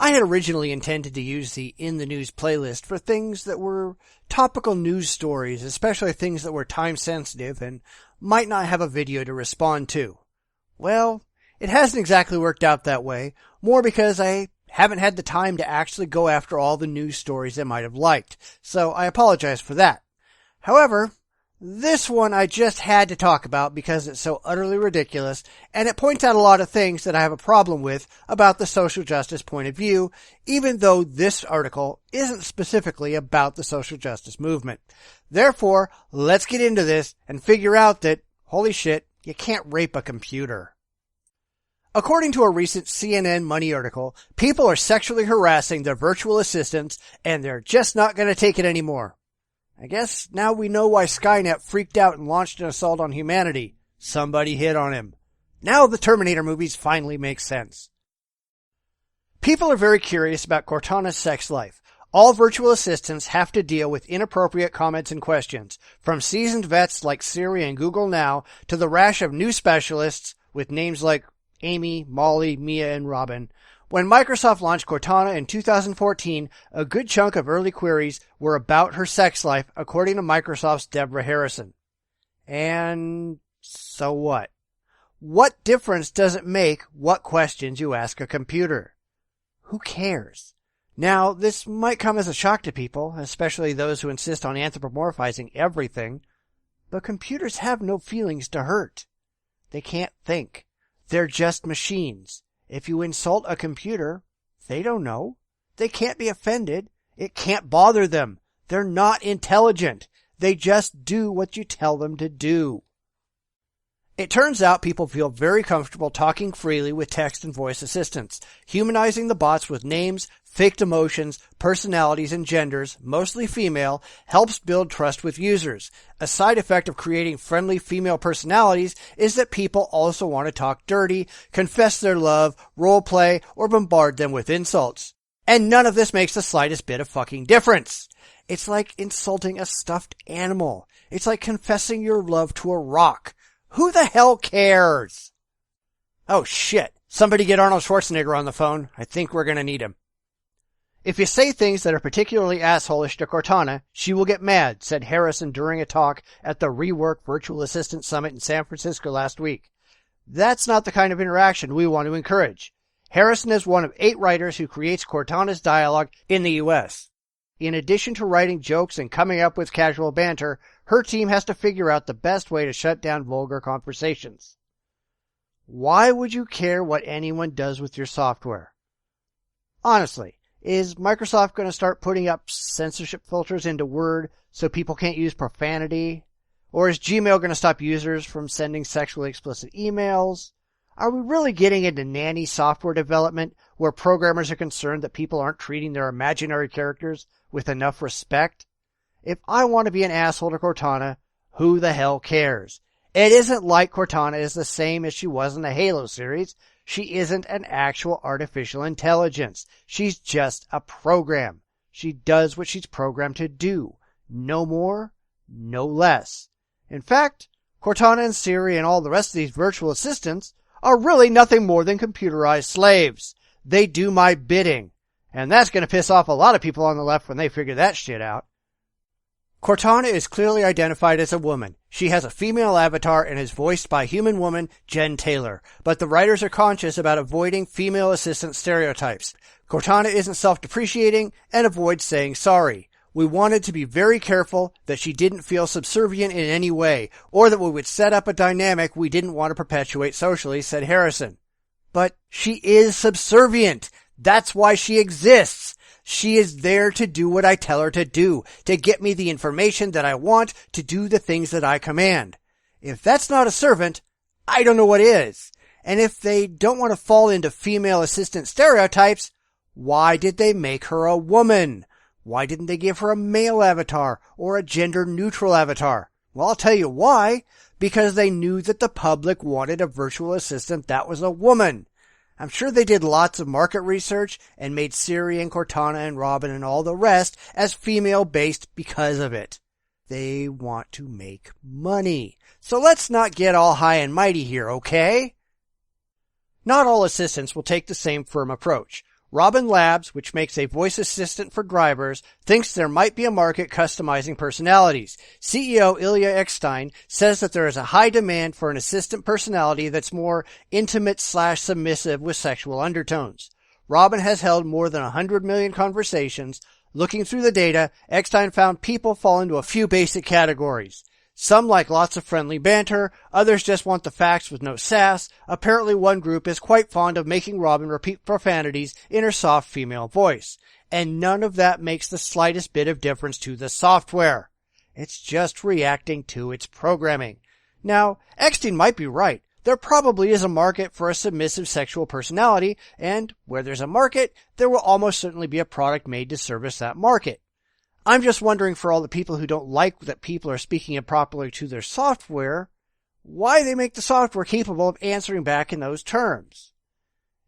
I had originally intended to use the In the News playlist for things that were topical news stories, especially things that were time sensitive and might not have a video to respond to. Well, it hasn't exactly worked out that way, more because I haven't had the time to actually go after all the news stories I might have liked, so I apologize for that. However, this one I just had to talk about because it's so utterly ridiculous, and it points out a lot of things that I have a problem with about the social justice point of view, even though this article isn't specifically about the social justice movement. Therefore, let's get into this and figure out that, holy shit, you can't rape a computer. According to a recent CNN Money article, people are sexually harassing their virtual assistants, and they're just not going to take it anymore. I guess now we know why Skynet freaked out and launched an assault on humanity. Somebody hit on him. Now the Terminator movies finally make sense. People are very curious about Cortana's sex life. All virtual assistants have to deal with inappropriate comments and questions, from seasoned vets like Siri and Google Now to the rash of new specialists with names like Amy, Molly, Mia, and Robin. When Microsoft launched Cortana in 2014, a good chunk of early queries were about her sex life, according to Microsoft's Deborah Harrison. And so what? What difference does it make what questions you ask a computer? Who cares? Now, this might come as a shock to people, especially those who insist on anthropomorphizing everything, but computers have no feelings to hurt. They can't think. They're just machines. If you insult a computer, they don't know. They can't be offended. It can't bother them. They're not intelligent. They just do what you tell them to do. It turns out people feel very comfortable talking freely with text and voice assistants, humanizing the bots with names, faked emotions, personalities, and genders, mostly female, helps build trust with users. A side effect of creating friendly female personalities is that people also want to talk dirty, confess their love, roleplay, or bombard them with insults. And none of this makes the slightest bit of fucking difference. It's like insulting a stuffed animal. It's like confessing your love to a rock. Who the hell cares? Oh shit. Somebody get Arnold Schwarzenegger on the phone. I think we're gonna need him. If you say things that are particularly assholish to Cortana, she will get mad, said Harrison during a talk at the Rework Virtual Assistant Summit in San Francisco last week. That's not the kind of interaction we want to encourage. Harrison is one of 8 writers who creates Cortana's dialogue in the U.S. In addition to writing jokes and coming up with casual banter, her team has to figure out the best way to shut down vulgar conversations. Why would you care what anyone does with your software? Honestly, is Microsoft going to start putting up censorship filters into Word so people can't use profanity? Or is Gmail going to stop users from sending sexually explicit emails? Are we really getting into nanny software development where programmers are concerned that people aren't treating their imaginary characters with enough respect? If I want to be an asshole to Cortana, who the hell cares? It isn't like Cortana is the same as she was in the Halo series. She isn't an actual artificial intelligence. She's just a program. She does what she's programmed to do. No more, no less. In fact, Cortana and Siri and all the rest of these virtual assistants are really nothing more than computerized slaves. They do my bidding. And that's going to piss off a lot of people on the left when they figure that shit out. Cortana is clearly identified as a woman. She has a female avatar and is voiced by human woman Jen Taylor, but the writers are conscious about avoiding female assistant stereotypes. Cortana isn't self-depreciating and avoids saying sorry. We wanted to be very careful that she didn't feel subservient in any way, or that we would set up a dynamic we didn't want to perpetuate socially, said Harrison. But she is subservient. That's why she exists. She is there to do what I tell her to do, to get me the information that I want, to do the things that I command. If that's not a servant, I don't know what is. And if they don't want to fall into female assistant stereotypes, why did they make her a woman? Why didn't they give her a male avatar or a gender-neutral avatar? Well, I'll tell you why. Because they knew that the public wanted a virtual assistant that was a woman. I'm sure they did lots of market research and made Siri and Cortana and Robin and all the rest as female-based because of it. They want to make money. So let's not get all high and mighty here, okay? Not all assistants will take the same firm approach. Robin Labs, which makes a voice assistant for drivers, thinks there might be a market customizing personalities. CEO Ilya Eckstein says that there is a high demand for an assistant personality that's more intimate/submissive with sexual undertones. Robin has held more than 100 million conversations. Looking through the data, Eckstein found people fall into a few basic categories. Some like lots of friendly banter, others just want the facts with no sass. Apparently one group is quite fond of making Robin repeat profanities in her soft female voice. And none of that makes the slightest bit of difference to the software. It's just reacting to its programming. Now, Eckstein might be right. There probably is a market for a submissive sexual personality, and where there's a market, there will almost certainly be a product made to service that market. I'm just wondering, for all the people who don't like that people are speaking improperly to their software, why they make the software capable of answering back in those terms.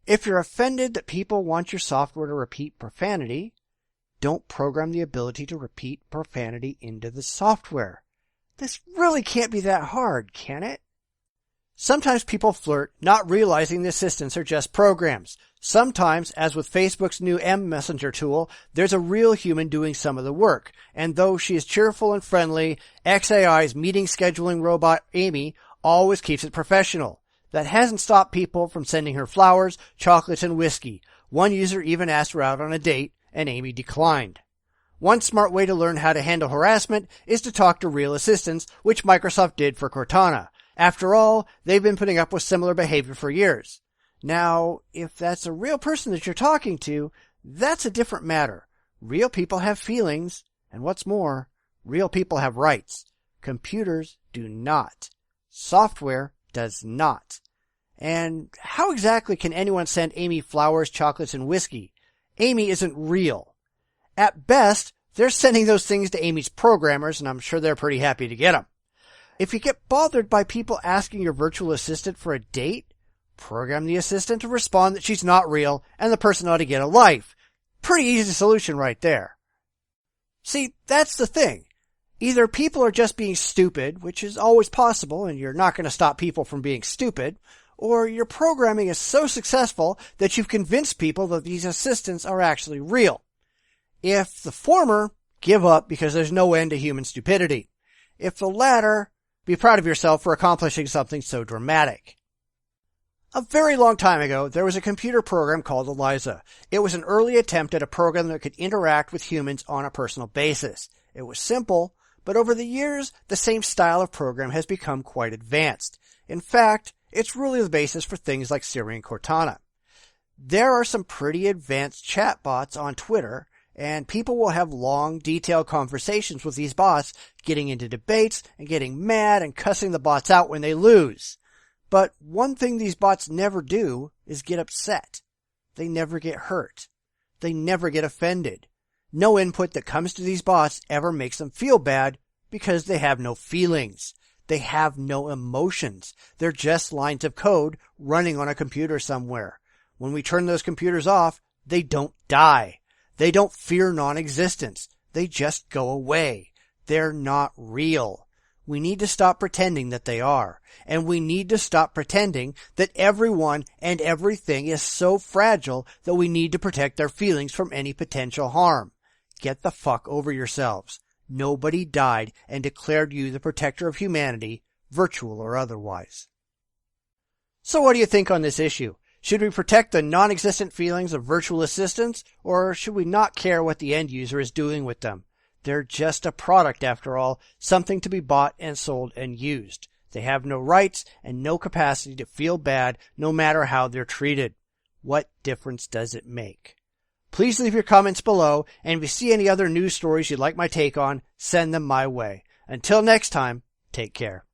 If you're offended that people want your software to repeat profanity, don't program the ability to repeat profanity into the software. This really can't be that hard, can it? Sometimes people flirt, not realizing the assistants are just programs. Sometimes, as with Facebook's new M Messenger tool, there's a real human doing some of the work. And though she is cheerful and friendly, XAI's meeting scheduling robot Amy always keeps it professional. That hasn't stopped people from sending her flowers, chocolates, and whiskey. One user even asked her out on a date, and Amy declined. One smart way to learn how to handle harassment is to talk to real assistants, which Microsoft did for Cortana. After all, they've been putting up with similar behavior for years. Now, if that's a real person that you're talking to, that's a different matter. Real people have feelings, and what's more, real people have rights. Computers do not. Software does not. And how exactly can anyone send Amy flowers, chocolates, and whiskey? Amy isn't real. At best, they're sending those things to Amy's programmers, and I'm sure they're pretty happy to get them. If you get bothered by people asking your virtual assistant for a date, program the assistant to respond that she's not real and the person ought to get a life. Pretty easy solution right there. See, that's the thing. Either people are just being stupid, which is always possible and you're not going to stop people from being stupid, or your programming is so successful that you've convinced people that these assistants are actually real. If the former, give up because there's no end to human stupidity. If the latter, be proud of yourself for accomplishing something so dramatic. A very long time ago, there was a computer program called Eliza. It was an early attempt at a program that could interact with humans on a personal basis. It was simple, but over the years, the same style of program has become quite advanced. In fact, it's really the basis for things like Siri and Cortana. There are some pretty advanced chatbots on Twitter, and people will have long, detailed conversations with these bots, getting into debates and getting mad and cussing the bots out when they lose. But one thing these bots never do is get upset. They never get hurt. They never get offended. No input that comes to these bots ever makes them feel bad because they have no feelings. They have no emotions. They're just lines of code running on a computer somewhere. When we turn those computers off, they don't die. They don't fear non-existence. They just go away. They're not real. We need to stop pretending that they are. And we need to stop pretending that everyone and everything is so fragile that we need to protect their feelings from any potential harm. Get the fuck over yourselves. Nobody died and declared you the protector of humanity, virtual or otherwise. So what do you think on this issue? Should we protect the non-existent feelings of virtual assistants, or should we not care what the end user is doing with them? They're just a product after all, something to be bought and sold and used. They have no rights and no capacity to feel bad no matter how they're treated. What difference does it make? Please leave your comments below, and if you see any other news stories you'd like my take on, send them my way. Until next time, take care.